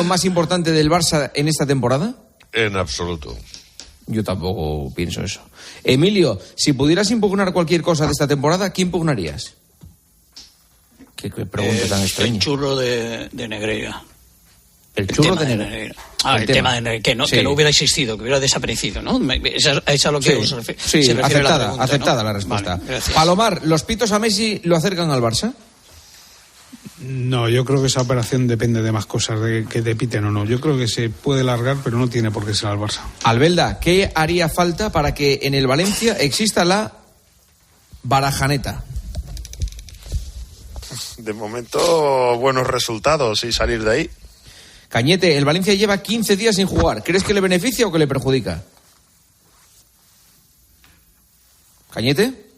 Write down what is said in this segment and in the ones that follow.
más importante del Barça en esta temporada? En absoluto. Yo tampoco pienso eso. Emilio, si pudieras impugnar cualquier cosa de esta temporada, ¿qué impugnarías? Qué pregunta tan extraña. El churro de Negreira. El churro de Negreira. El tema de Negreira, que no hubiera existido, que hubiera desaparecido, ¿no? Esa es a lo que se refiere. Sí, aceptada, pregunta, aceptada, ¿no? La respuesta. Vale, Palomar, ¿los pitos a Messi lo acercan al Barça? No, yo creo que esa operación depende de más cosas, de que te piten o no. Yo creo que se puede largar, pero no tiene por qué ser al Barça. Albelda, ¿qué haría falta para que en el Valencia exista la barajaneta? De momento, buenos resultados y salir de ahí. Cañete, el Valencia lleva 15 días sin jugar. ¿Crees que le beneficia o que le perjudica? ¿Cañete?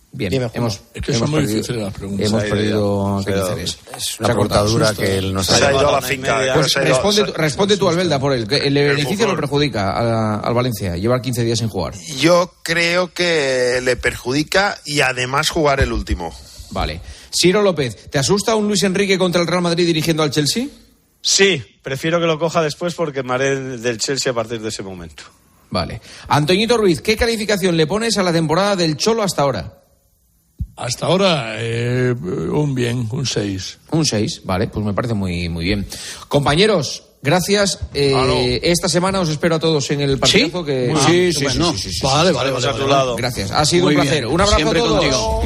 Bien, hemos perdido es una cortadura que él nos ha ido a la finca. Pues responde tú, Albelda, por él. ¿Le beneficia o le perjudica al Valencia llevar 15 días sin jugar? Yo creo que le perjudica y además jugar el último. Vale. Ciro López, ¿te asusta un Luis Enrique contra el Real Madrid dirigiendo al Chelsea? Sí, prefiero que lo coja después porque me haré del Chelsea a partir de ese momento. Vale. Antoñito Ruiz, ¿qué calificación le pones a la temporada del Cholo hasta ahora? Hasta ahora, un 6. Un 6, vale, pues me parece muy, muy bien. Compañeros, gracias. Esta semana os espero a todos en el partidazo. ¿Sí? Sí. Vale. A tu lado. Gracias, ha sido un placer. Un abrazo siempre a todos. Contigo.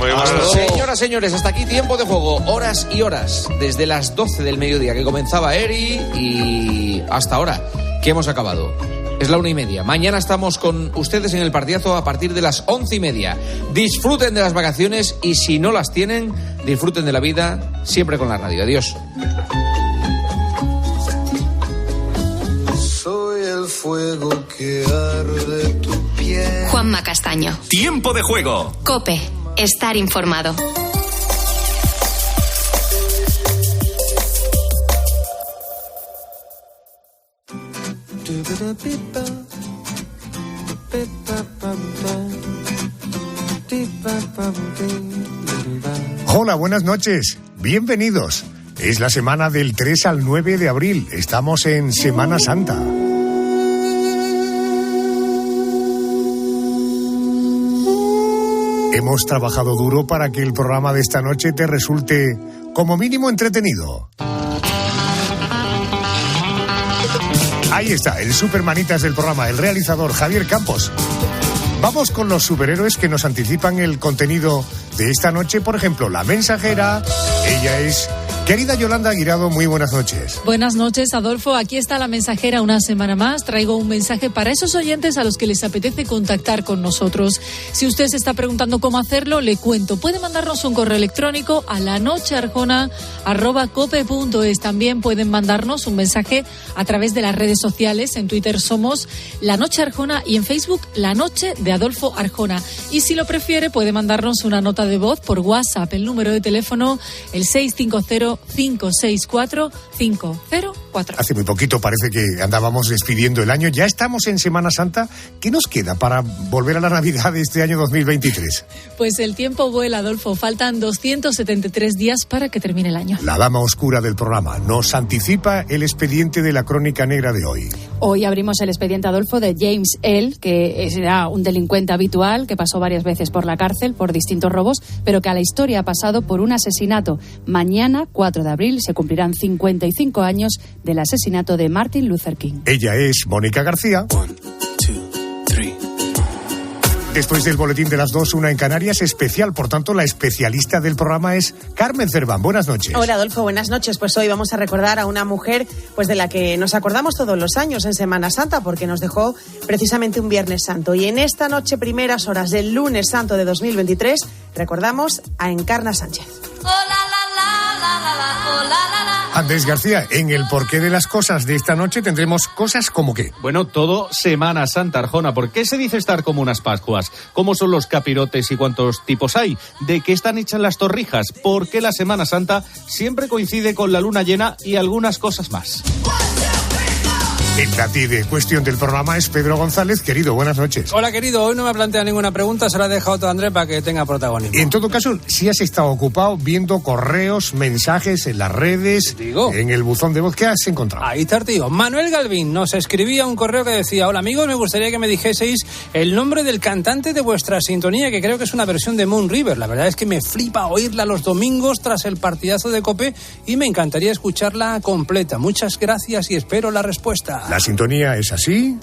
Señoras, señores, hasta aquí Tiempo de Juego. Horas y horas, desde las 12 del mediodía que comenzaba Eri y hasta ahora, que hemos acabado. Es la 1:30. Mañana estamos con ustedes en el partidazo a partir de las 11:30. Disfruten de las vacaciones y si no las tienen, disfruten de la vida siempre con la radio. Adiós. Soy el fuego que arde tu piel. Juanma Castaño. Tiempo de Juego. COPE. Estar informado. Hola, buenas noches. Bienvenidos. Es la semana del 3 al 9 de abril. Estamos en Semana Santa. Hemos trabajado duro para que el programa de esta noche te resulte como mínimo entretenido. Ahí está, el supermanitas del programa, el realizador Javier Campos. Vamos con los superhéroes que nos anticipan el contenido de esta noche. Por ejemplo, La Mensajera. Ella es querida Yolanda Guirado. Muy buenas noches. Buenas noches, Adolfo. Aquí está La Mensajera una semana más. Traigo un mensaje para esos oyentes a los que les apetece contactar con nosotros. Si usted se está preguntando cómo hacerlo, le cuento. Puede mandarnos un correo electrónico a lanochearjona@cope.es. También pueden mandarnos un mensaje a través de las redes sociales. En Twitter somos La Noche Arjona y en Facebook La Noche de Adolfo Arjona. Y si lo prefiere, puede mandarnos una nota de voz por WhatsApp. El número de teléfono, el 650-564-504. Hace muy poquito parece que andábamos despidiendo el año. Ya estamos en Semana Santa. ¿Qué nos queda para volver a la Navidad de este año 2023? Pues el tiempo vuela, Adolfo. Faltan 273 días para que termine el año. La dama oscura del programa nos anticipa el expediente de la crónica negra de hoy. Hoy abrimos el expediente, Adolfo, de James L., que era un delincuente habitual que pasó varias veces por la cárcel por distintos robos, pero que a la historia ha pasado por un asesinato. Mañana, 4 de abril, se cumplirán 55 años del asesinato de Martin Luther King. Ella es Mónica García. 1, 2, 3. Después del boletín de las 2, una en Canarias especial. Por tanto, la especialista del programa es Carmen Cerván. Buenas noches. Hola, Adolfo. Buenas noches. Pues hoy vamos a recordar a una mujer pues de la que nos acordamos todos los años en Semana Santa, porque nos dejó precisamente un Viernes Santo. Y en esta noche, primeras horas del Lunes Santo de 2023, recordamos a Encarna Sánchez. Andrés García, en el porqué de las cosas de esta noche tendremos cosas como qué. Bueno, todo Semana Santa, Arjona. ¿Por qué se dice estar como unas Pascuas? ¿Cómo son los capirotes y cuántos tipos hay? ¿De qué están hechas las torrijas? ¿Por qué la Semana Santa siempre coincide con la luna llena y algunas cosas más? El Dati de cuestión del programa es Pedro González. Querido, buenas noches. Hola, querido. Hoy no me ha planteado ninguna pregunta, se la ha dejado todo Andrés para que tenga protagonismo. En todo caso, sí has estado ocupado viendo correos, mensajes en las redes, en el buzón de voz. ¿Qué has encontrado? Ahí está, tío. Manuel Galvín nos escribía un correo que decía: hola, amigos, me gustaría que me dijeseis el nombre del cantante de vuestra sintonía, que creo que es una versión de Moon River. La verdad es que me flipa oírla los domingos tras el partidazo de COPE y me encantaría escucharla completa. Muchas gracias y espero la respuesta. La sintonía es así.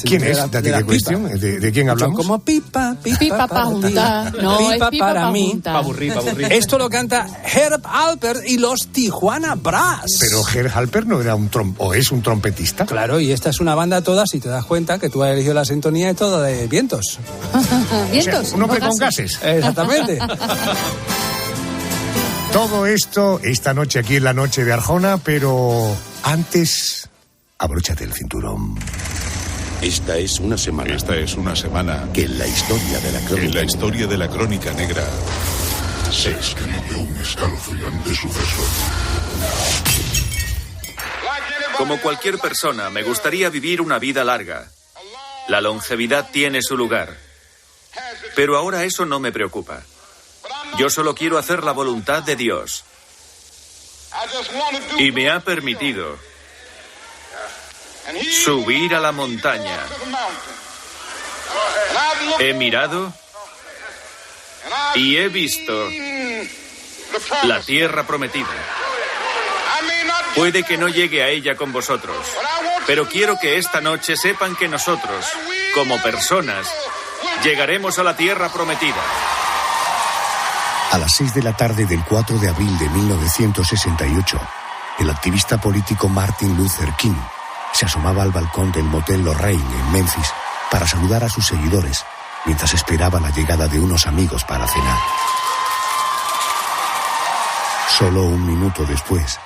¿Quién es? Date de cuestión. ¿De quién hablamos? Como pipa pa' juntar. No, es pipa para pa' mí. juntar. Pa' aburrir. Esto lo canta Herb Alpert y los Tijuana Brass. Pero Herb Alpert no era o es un trompetista. Claro, y esta es una banda toda, si te das cuenta, que tú has elegido la sintonía y todo de vientos. ¿Vientos? O sea, un hombre con gases. Exactamente. Todo esto esta noche aquí en la noche de Arjona, pero antes, abróchate el cinturón. Esta es una semana que en la historia de la crónica, negra se escribió un escalofriante suceso. Como cualquier persona, me gustaría vivir una vida larga. La longevidad tiene su lugar. Pero ahora eso no me preocupa. Yo solo quiero hacer la voluntad de Dios. Y me ha permitido subir a la montaña. He mirado y he visto la tierra prometida. Puede que no llegue a ella con vosotros, pero quiero que esta noche sepan que nosotros, como personas, llegaremos a la tierra prometida. A las 6 de la tarde del 4 de abril de 1968, el activista político Martin Luther King se asomaba al balcón del motel Lorraine en Memphis para saludar a sus seguidores mientras esperaba la llegada de unos amigos para cenar. Solo un minuto después,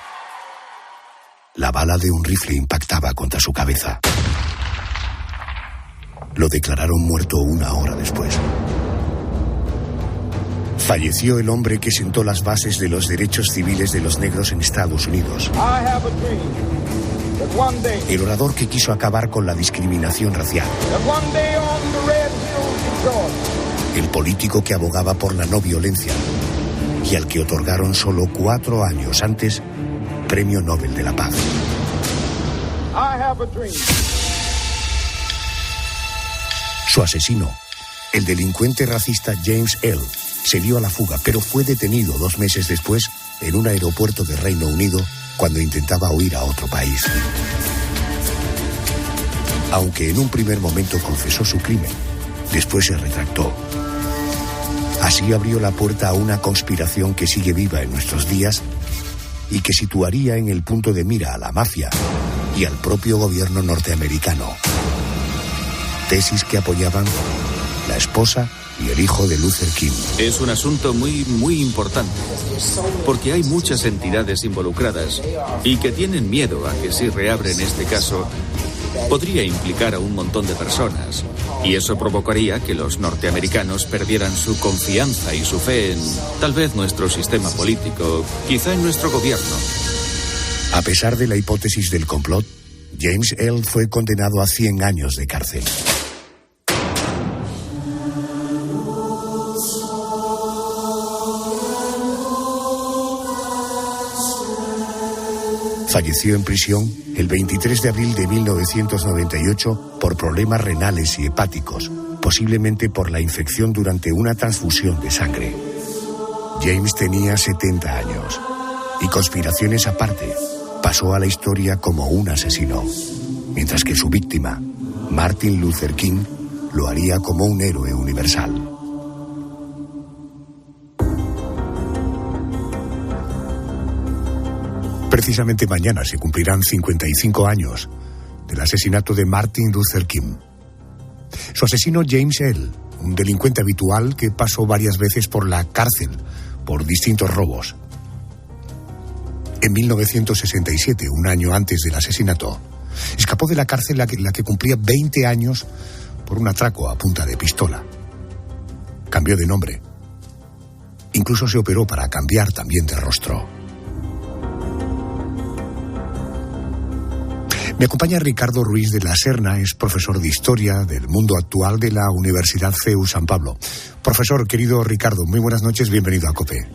la bala de un rifle impactaba contra su cabeza. Lo declararon muerto una hora después. Falleció el hombre que sentó las bases de los derechos civiles de los negros en Estados Unidos. El orador que quiso acabar con la discriminación racial. El político que abogaba por la no violencia y al que otorgaron solo 4 años antes Premio Nobel de la Paz. Su asesino, el delincuente racista James L., se dio a la fuga, pero fue detenido 2 meses después en un aeropuerto de Reino Unido cuando intentaba huir a otro país. Aunque en un primer momento confesó su crimen, después se retractó. Así abrió la puerta a una conspiración que sigue viva en nuestros días y que situaría en el punto de mira a la mafia y al propio gobierno norteamericano. Tesis que apoyaban la esposa y el hijo de Luther King. Es un asunto muy importante, porque hay muchas entidades involucradas y que tienen miedo a que si reabren este caso, podría implicar a un montón de personas, y eso provocaría que los norteamericanos perdieran su confianza y su fe en, tal vez, nuestro sistema político, quizá en nuestro gobierno. A pesar de la hipótesis del complot, James L. fue condenado a 100 años de cárcel. Falleció en prisión el 23 de abril de 1998 por problemas renales y hepáticos, posiblemente por la infección durante una transfusión de sangre. James tenía 70 años y, conspiraciones aparte, pasó a la historia como un asesino, mientras que su víctima, Martin Luther King, lo haría como un héroe universal. Precisamente mañana se cumplirán 55 años del asesinato de Martin Luther King. Su asesino, James L., un delincuente habitual que pasó varias veces por la cárcel por distintos robos. En 1967, un año antes del asesinato, escapó de la cárcel la que cumplía 20 años por un atraco a punta de pistola. Cambió de nombre. Incluso se operó para cambiar también de rostro. Me acompaña Ricardo Ruiz de la Serna, es profesor de Historia del Mundo Actual de la Universidad CEU San Pablo. Profesor, querido Ricardo, muy buenas noches, bienvenido a COPE.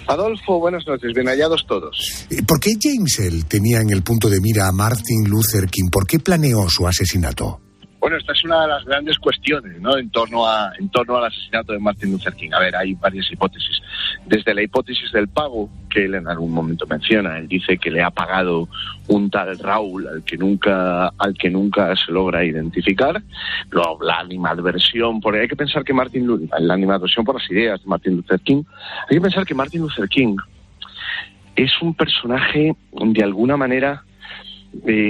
Adolfo, buenas noches, bien hallados todos. ¿Por qué James L. tenía en el punto de mira a Martin Luther King? ¿Por qué planeó su asesinato? Bueno, esta es una de las grandes cuestiones, ¿no?, en torno al asesinato de Martin Luther King. A ver, hay varias hipótesis. Desde la hipótesis del pago, que él en algún momento menciona, él dice que le ha pagado un tal Raúl al que nunca se logra identificar. Luego, la animadversión, porque hay que pensar que la animadversión por las ideas de Martin Luther King, hay que pensar que Martin Luther King es un personaje de alguna manera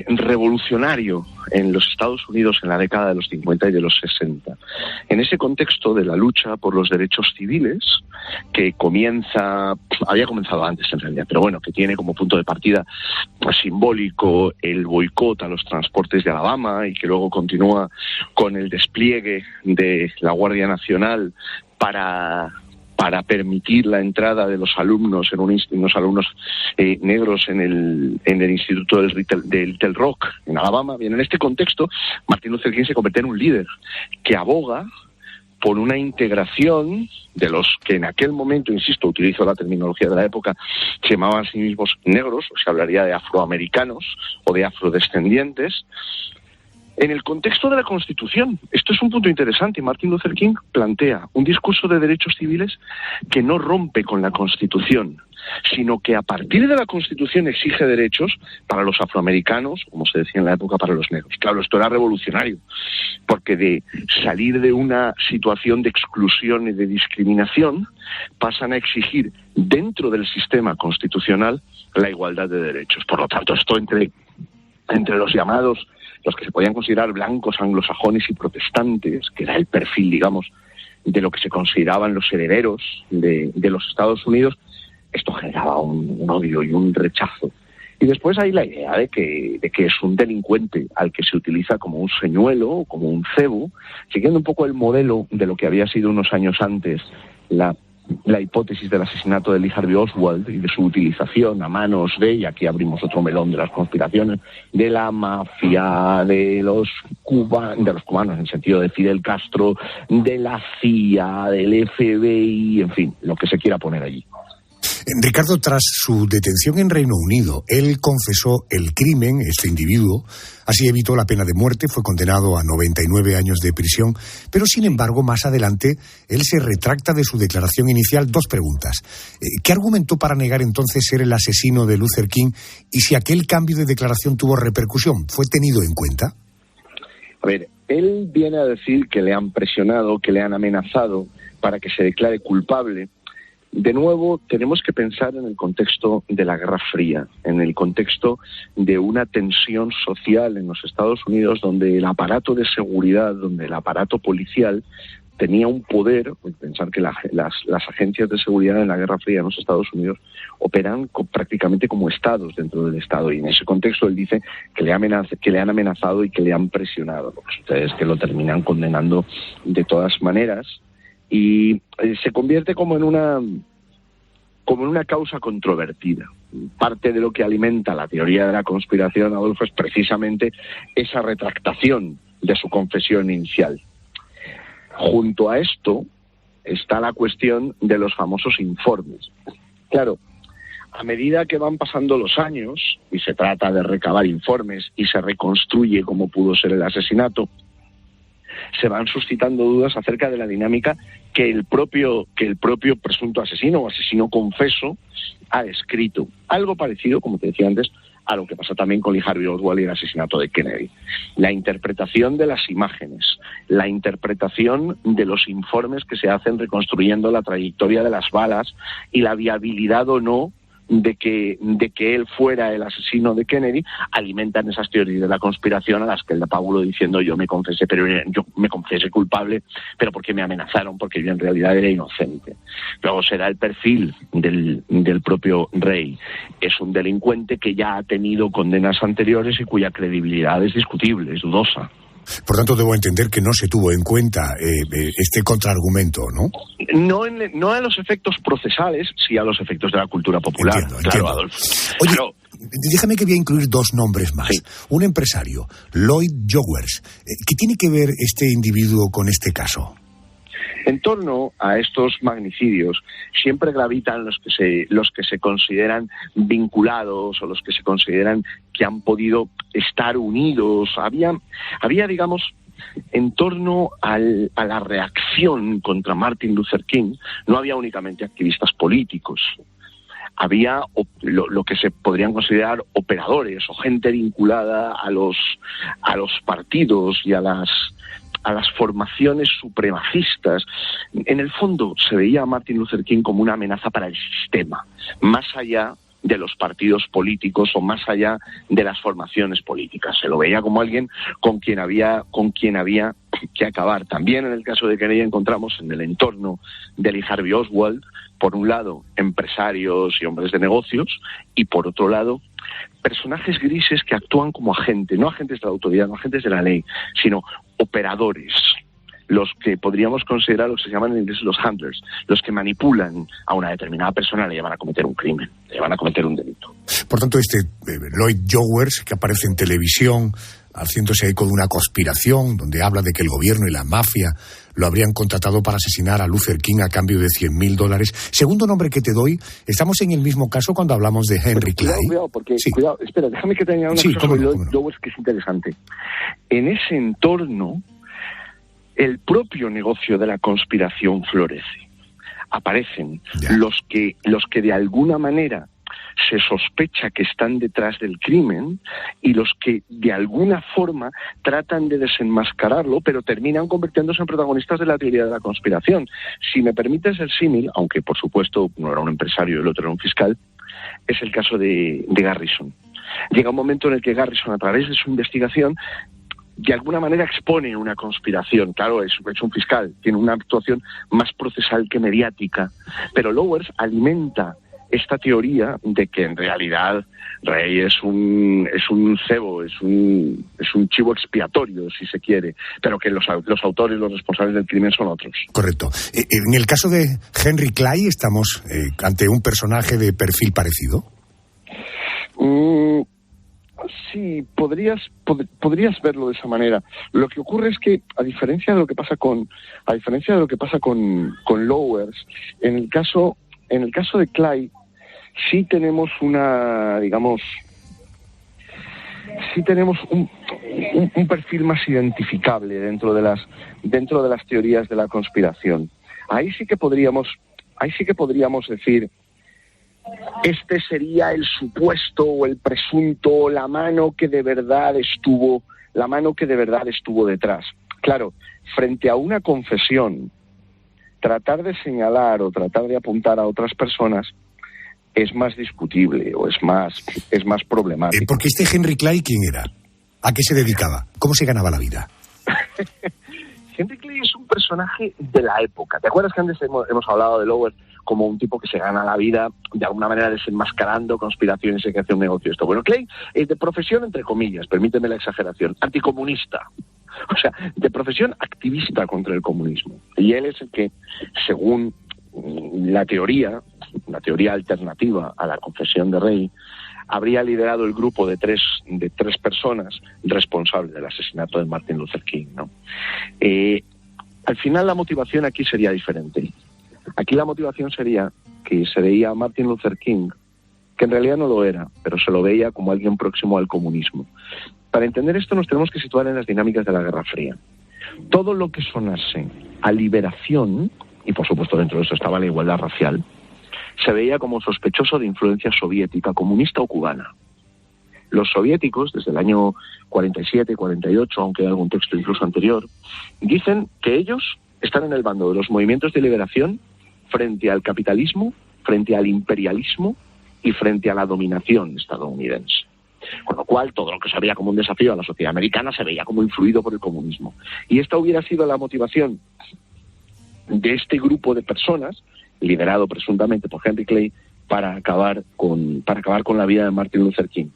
revolucionario en los Estados Unidos en la década de los 50 y de los 60. En ese contexto de la lucha por los derechos civiles, que había comenzado antes en realidad, pero bueno, que tiene como punto de partida simbólico el boicot a los transportes de Alabama y que luego continúa con el despliegue de la Guardia Nacional para permitir la entrada de los alumnos unos alumnos negros en el Instituto del Little Rock en Alabama. Bien, en este contexto, Martin Luther King se convierte en un líder que aboga por una integración de los que en aquel momento, insisto, utilizo la terminología de la época, se llamaban a sí mismos negros, o se hablaría de afroamericanos o de afrodescendientes, en el contexto de la Constitución. Esto es un punto interesante. Martin Luther King plantea un discurso de derechos civiles que no rompe con la Constitución, sino que a partir de la Constitución exige derechos para los afroamericanos, como se decía en la época, para los negros. Claro, esto era revolucionario, porque de salir de una situación de exclusión y de discriminación, pasan a exigir dentro del sistema constitucional la igualdad de derechos. Por lo tanto, esto entre los llamados, los que se podían considerar blancos, anglosajones y protestantes, que era el perfil, digamos, de lo que se consideraban los herederos de los Estados Unidos, esto generaba un odio y un rechazo. Y después hay la idea de que es un delincuente al que se utiliza como un señuelo, como un cebo, siguiendo un poco el modelo de lo que había sido unos años antes la hipótesis del asesinato de Lee Harvey Oswald y de su utilización a manos y aquí abrimos otro melón de las conspiraciones, de la mafia, de los cubanos, en el sentido de Fidel Castro, de la CIA, del FBI, en fin, lo que se quiera poner allí. Ricardo, tras su detención en Reino Unido, él confesó el crimen, este individuo, así evitó la pena de muerte, fue condenado a 99 años de prisión, pero sin embargo, más adelante, él se retracta de su declaración inicial. Dos preguntas. ¿Qué argumentó para negar entonces ser el asesino de Luther King y si aquel cambio de declaración tuvo repercusión? ¿Fue tenido en cuenta? A ver, él viene a decir que le han presionado, que le han amenazado para que se declare culpable. De nuevo, tenemos que pensar en el contexto de la Guerra Fría, en el contexto de una tensión social en los Estados Unidos donde el aparato de seguridad, donde el aparato policial tenía un poder. Pensar que las agencias de seguridad en la Guerra Fría en los Estados Unidos operan prácticamente como estados dentro del Estado, y en ese contexto él dice que le han amenazado y que le han presionado. Lo que sucede es que lo terminan condenando de todas maneras. Y se convierte como en una causa controvertida. Parte de lo que alimenta la teoría de la conspiración, Adolfo, es precisamente esa retractación de su confesión inicial. Junto a esto está la cuestión de los famosos informes. Claro, a medida que van pasando los años y se trata de recabar informes y se reconstruye cómo pudo ser el asesinato, se van suscitando dudas acerca de la dinámica que el propio presunto asesino o asesino confeso ha descrito. Algo parecido, como te decía antes, a lo que pasa también con Lee Harvey Oswald y el asesinato de Kennedy. La interpretación de las imágenes, la interpretación de los informes que se hacen reconstruyendo la trayectoria de las balas y la viabilidad o no de que él fuera el asesino de Kennedy, alimentan esas teorías de la conspiración a las que él da pábulo diciendo yo me confesé culpable, pero porque me amenazaron, porque yo en realidad era inocente. Luego será el perfil del propio rey. Es un delincuente que ya ha tenido condenas anteriores y cuya credibilidad es discutible, es dudosa. Por tanto, debo entender que no se tuvo en cuenta este contraargumento, ¿no? No a los efectos procesales, sí a los efectos de la cultura popular. Entiendo. Adolfo. Oye, déjame que voy a incluir dos nombres más. Sí. Un empresario, Lloyd Jowers. ¿Qué tiene que ver este individuo con este caso? En torno a estos magnicidios siempre gravitan los que se consideran vinculados o los que se consideran que han podido estar unidos. Había digamos, en torno a la reacción contra Martin Luther King, no había únicamente activistas políticos. Había lo que se podrían considerar operadores o gente vinculada a los partidos y a las formaciones supremacistas. En el fondo se veía a Martin Luther King como una amenaza para el sistema, más allá de los partidos políticos o más allá de las formaciones políticas. Se lo veía como alguien con quien había que acabar. También en el caso de Kennedy encontramos en el entorno de Lee Harvey Oswald, por un lado, empresarios y hombres de negocios, y por otro lado, personajes grises que actúan como agentes, no agentes de la autoridad, no agentes de la ley, sino operadores, los que podríamos considerar lo que se llaman en inglés los handlers, los que manipulan a una determinada persona, le llevan a cometer un crimen, le llevan a cometer un delito. Por tanto, Lloyd Jowers, que aparece en televisión haciéndose eco de una conspiración donde habla de que el gobierno y la mafia lo habrían contratado para asesinar a Luther King a cambio de $100,000. Segundo nombre que te doy, estamos en el mismo caso cuando hablamos de Henry Clay. Cuidado, espera, déjame que te añada una cosa sobre Lloyd Jowers que es interesante. En ese entorno, el propio negocio de la conspiración florece. Aparecen los que de alguna manera se sospecha que están detrás del crimen y los que de alguna forma tratan de desenmascararlo, pero terminan convirtiéndose en protagonistas de la teoría de la conspiración. Si me permites el símil, aunque por supuesto uno era un empresario y el otro era un fiscal, es el caso de Garrison. Llega un momento en el que Garrison, a través de su investigación, de alguna manera expone una conspiración. Claro, es un fiscal, tiene una actuación más procesal que mediática, pero Lowers alimenta esta teoría de que en realidad Rey es un cebo, es un chivo expiatorio, si se quiere, pero que los autores, los responsables del crimen son otros. Correcto. En el caso de Henry Clay, ¿estamos ante un personaje de perfil parecido? Sí, podrías verlo de esa manera. Lo que ocurre es que, a diferencia de lo que pasa con Lowers, en el caso de Clay, sí tenemos un perfil más identificable dentro de las teorías de la conspiración. Ahí sí que podríamos decir, este sería el supuesto o el presunto, la mano que de verdad estuvo detrás. Claro, frente a una confesión, tratar de señalar o tratar de apuntar a otras personas es más discutible o es más problemático. Porque Henry Clay, ¿quién era? ¿A qué se dedicaba? ¿Cómo se ganaba la vida? Henry Clay es un personaje de la época. ¿Te acuerdas que antes hemos hablado de Lowers como un tipo que se gana la vida de alguna manera desenmascarando conspiraciones y que hace un negocio esto? Bueno, Clay es de profesión, entre comillas, permíteme la exageración, anticomunista. O sea, de profesión activista contra el comunismo. Y él es el que, según la teoría alternativa a la confesión de Rey, habría liderado el grupo de tres personas responsables del asesinato de Martin Luther King, ¿no? Al final la motivación aquí sería diferente. Aquí la motivación sería que se veía a Martin Luther King, que en realidad no lo era, pero se lo veía como alguien próximo al comunismo. Para entender esto nos tenemos que situar en las dinámicas de la Guerra Fría. Todo lo que sonase a liberación, y por supuesto dentro de eso estaba la igualdad racial, se veía como sospechoso de influencia soviética, comunista o cubana. Los soviéticos, desde el año 47, 48, aunque hay algún texto incluso anterior, dicen que ellos están en el bando de los movimientos de liberación frente al capitalismo, frente al imperialismo y frente a la dominación estadounidense. Con lo cual, todo lo que se veía como un desafío a la sociedad americana se veía como influido por el comunismo. Y esta hubiera sido la motivación de este grupo de personas, liderado presuntamente por Henry Clay, para acabar con la vida de Martin Luther King.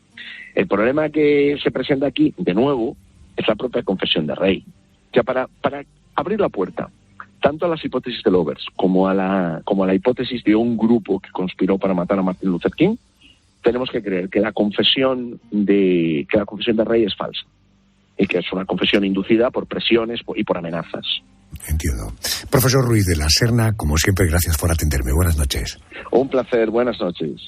El problema que se presenta aquí, de nuevo, es la propia confesión de rey. Ya para abrir la puerta tanto a las hipótesis de Lovers como a la hipótesis de un grupo que conspiró para matar a Martin Luther King, tenemos que creer que la confesión de rey es falsa y que es una confesión inducida por presiones y por amenazas. Entiendo. Profesor Ruiz de la Serna, como siempre, gracias por atenderme. Buenas noches. Un placer, buenas noches.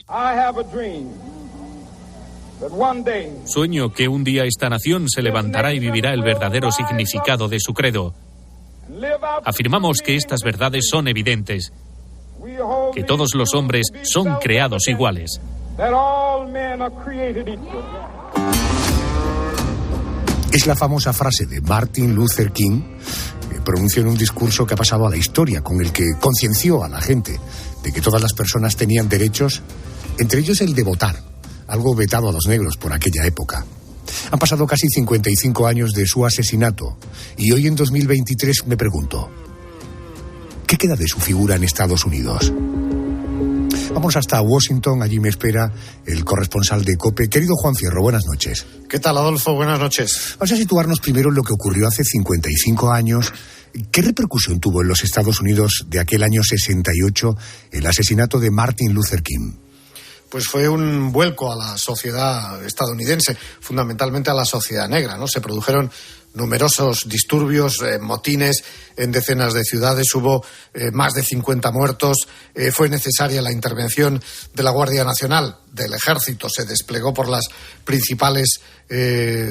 Sueño que un día esta nación se levantará y vivirá el verdadero significado de su credo. Afirmamos que estas verdades son evidentes, que todos los hombres son creados iguales. Es la famosa frase de Martin Luther King, que pronunció en un discurso que ha pasado a la historia, con el que concienció a la gente de que todas las personas tenían derechos, entre ellos el de votar, algo vetado a los negros por aquella época. Han pasado casi 55 años de su asesinato y hoy en 2023 me pregunto, ¿qué queda de su figura en Estados Unidos? Vamos hasta Washington, allí me espera el corresponsal de COPE. Querido Juan Fierro, buenas noches. ¿Qué tal, Adolfo? Buenas noches. Vamos a situarnos primero en lo que ocurrió hace 55 años. ¿Qué repercusión tuvo en los Estados Unidos de aquel año 68 el asesinato de Martin Luther King? Pues fue un vuelco a la sociedad estadounidense, fundamentalmente a la sociedad negra, ¿no? Se produjeron numerosos disturbios, motines en decenas de ciudades, hubo más de 50 muertos, fue necesaria la intervención de la Guardia Nacional, del Ejército, se desplegó por las principales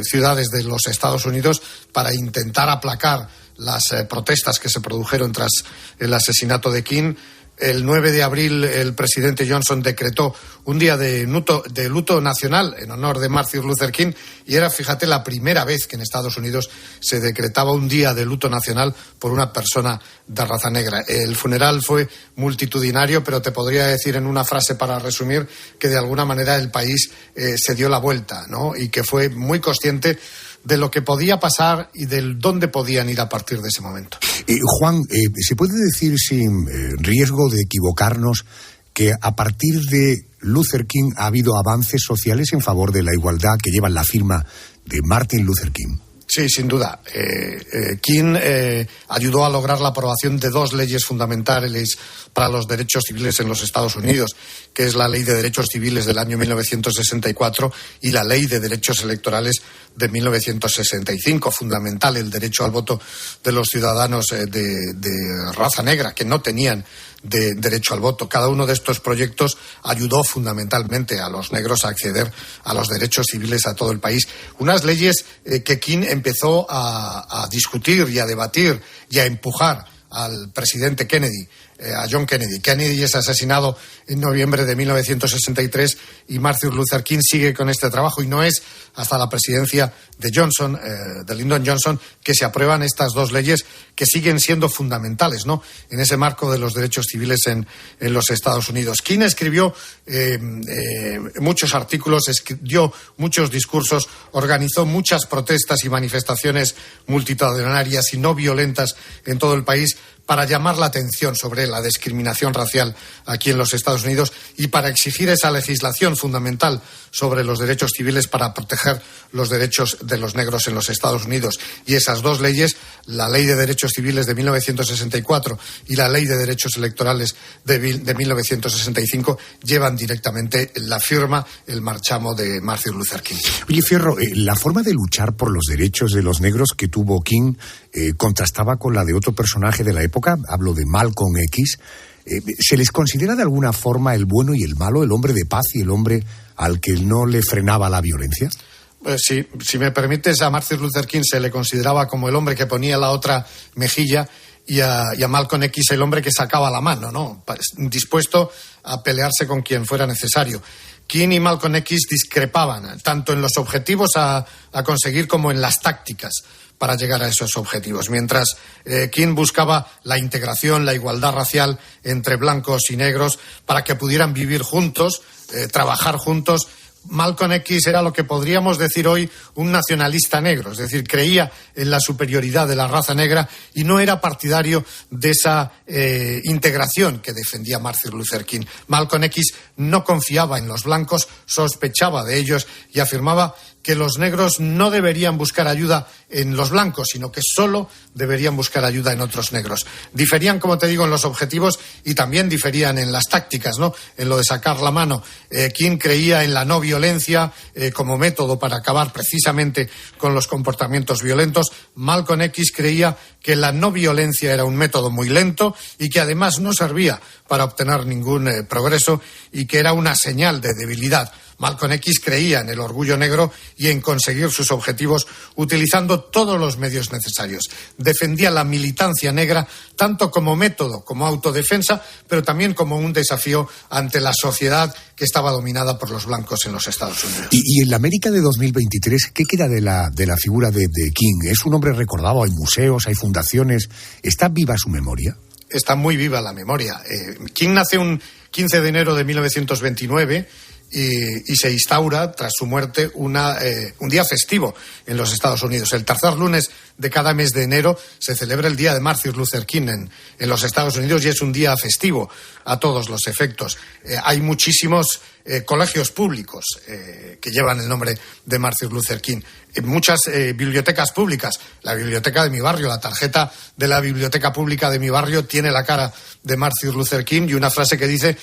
ciudades de los Estados Unidos para intentar aplacar las protestas que se produjeron tras el asesinato de King. El 9 de abril el presidente Johnson decretó un día de luto nacional en honor de Martin Luther King y era, fíjate, la primera vez que en Estados Unidos se decretaba un día de luto nacional por una persona de raza negra. El funeral fue multitudinario, pero te podría decir en una frase para resumir que de alguna manera el país se dio la vuelta, ¿no? Y que fue muy consciente de lo que podía pasar y del dónde podían ir a partir de ese momento. Juan, ¿se puede decir sin riesgo de equivocarnos que a partir de Luther King ha habido avances sociales en favor de la igualdad que llevan la firma de Martin Luther King? Sí, sin duda. King ayudó a lograr la aprobación de dos leyes fundamentales para los derechos civiles en los Estados Unidos, que es la Ley de Derechos Civiles del año 1964 y la Ley de Derechos Electorales de 1965. Fundamental el derecho al voto de los ciudadanos de raza negra, que no tenían de derecho al voto. Cada uno de estos proyectos ayudó fundamentalmente a los negros a acceder a los derechos civiles a todo el país. Unas leyes que King empezó a discutir y a debatir y a empujar al presidente Kennedy, a John Kennedy. Kennedy es asesinado en noviembre de 1963 y Martin Luther King sigue con este trabajo y no es hasta la presidencia de Johnson, de Lyndon Johnson, que se aprueban estas dos leyes que siguen siendo fundamentales, ¿no?, en ese marco de los derechos civiles en los Estados Unidos. King escribió muchos artículos, dio muchos discursos, organizó muchas protestas y manifestaciones multitudinarias y no violentas en todo el país para llamar la atención sobre la discriminación racial aquí en los Estados Unidos y para exigir esa legislación fundamental sobre los derechos civiles para proteger los derechos de los negros en los Estados Unidos. Y esas dos leyes, la Ley de Derechos Civiles de 1964 y la Ley de Derechos Electorales de 1965, llevan directamente la firma, el marchamo de Martin Luther King. Oye, Fierro, la forma de luchar por los derechos de los negros que tuvo King contrastaba con la de otro personaje de la época, hablo de Malcolm X. ¿Se les considera de alguna forma el bueno y el malo, el hombre de paz y el hombre al que no le frenaba la violencia? Sí, si me permites, a Martin Luther King se le consideraba como el hombre que ponía la otra mejilla y a Malcolm X el hombre que sacaba la mano, ¿no?, dispuesto a pelearse con quien fuera necesario. King y Malcolm X discrepaban tanto en los objetivos a conseguir como en las tácticas para llegar a esos objetivos. Mientras King buscaba la integración, la igualdad racial entre blancos y negros para que pudieran vivir juntos, trabajar juntos, Malcolm X era lo que podríamos decir hoy un nacionalista negro, es decir, creía en la superioridad de la raza negra y no era partidario de esa integración que defendía Martin Luther King. Malcolm X no confiaba en los blancos, sospechaba de ellos y afirmaba que los negros no deberían buscar ayuda en los blancos, sino que solo deberían buscar ayuda en otros negros. Diferían, como te digo, en los objetivos y también diferían en las tácticas, ¿no? En lo de sacar la mano. King creía en la no violencia como método para acabar precisamente con los comportamientos violentos. Malcolm X creía que la no violencia era un método muy lento y que además no servía para obtener ningún progreso y que era una señal de debilidad. Malcolm X creía en el orgullo negro y en conseguir sus objetivos utilizando todos los medios necesarios. Defendía la militancia negra tanto como método, como autodefensa, pero también como un desafío ante la sociedad que estaba dominada por los blancos en los Estados Unidos. Y en la América de 2023, ¿qué queda de la figura de King? ¿Es un hombre recordado? ¿Hay museos, hay fundaciones? ¿Está viva su memoria? Está muy viva la memoria. King nace un 15 de enero de 1929 y se instaura, tras su muerte, un día festivo en los Estados Unidos. El tercer lunes de cada mes de enero se celebra el día de Martin Luther King en los Estados Unidos y es un día festivo a todos los efectos. Hay muchísimos colegios públicos que llevan el nombre de Martin Luther King. Muchas bibliotecas públicas. La biblioteca de mi barrio, la tarjeta de la biblioteca pública de mi barrio tiene la cara de Martin Luther King y una frase que dice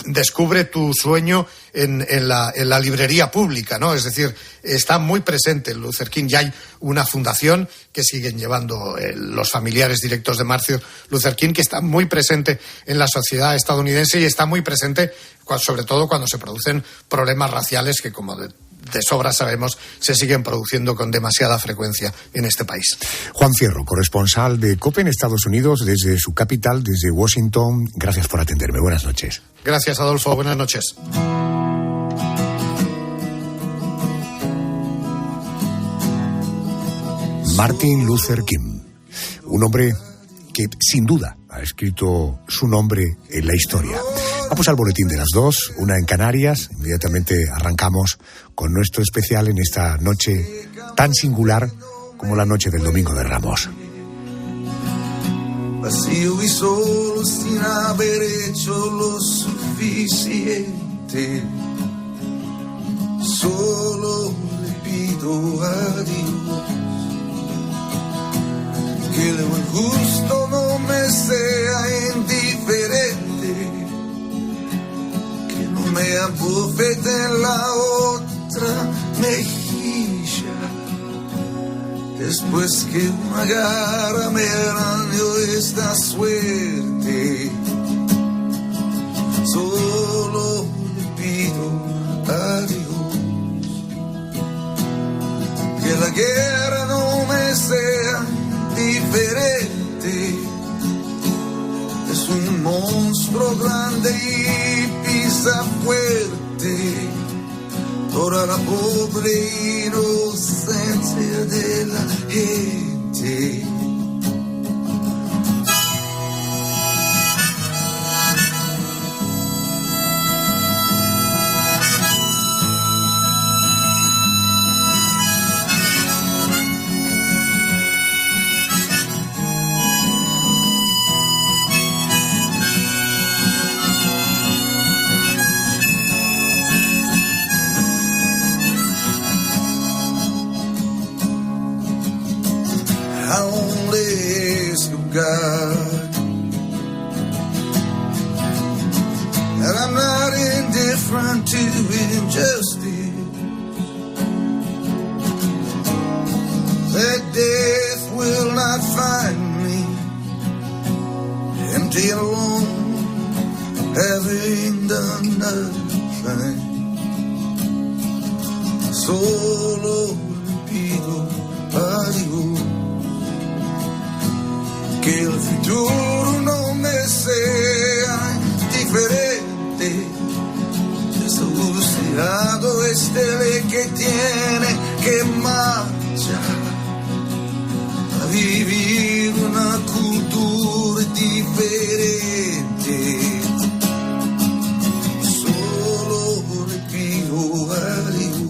descubre tu sueño en la librería pública, ¿no? Es decir, está muy presente Luther King y hay una fundación que siguen llevando los familiares directos de Martin Luther King, que está muy presente en la sociedad estadounidense y está muy presente sobre todo cuando se producen problemas raciales que, como de sobra sabemos, se siguen produciendo con demasiada frecuencia en este país. Juan Fierro, corresponsal de COPE en Estados Unidos, desde su capital, desde Washington. Gracias por atenderme. Buenas noches. Gracias, Adolfo. Buenas noches. Martin Luther King, un hombre que sin duda ha escrito su nombre en la historia. Vamos al boletín de las 2, una en Canarias. Inmediatamente arrancamos con nuestro especial en esta noche tan singular como la noche del Domingo de Ramos. Vacío y solo sin haber hecho lo suficiente. Solo le pido a Dios que lo injusto no me sea indiferente, que no me abofete en la otra mejilla, después que una garra me arañó esta suerte. Solo le pido a Dios que la guerra no me sea diferente. Es un monstruo grande y pisa fuerte toda la pobre inocencia de la gente. God, and I'm not indifferent to injustice, that death will not find me empty and alone, having done nothing. Solo pido a Dios que el futuro no me sea diferente. Desahuciado es el que tiene que marchar a vivir una cultura diferente. Solo le pido a Dios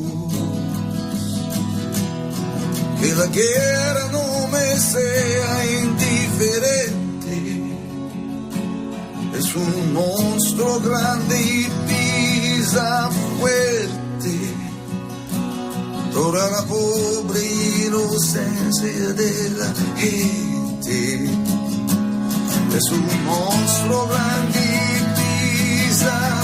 que la guerra no me sea indiferente. Es un monstruo grande y pisa fuerte pobre inocencia de la gente. Es un monstruo grande y pisa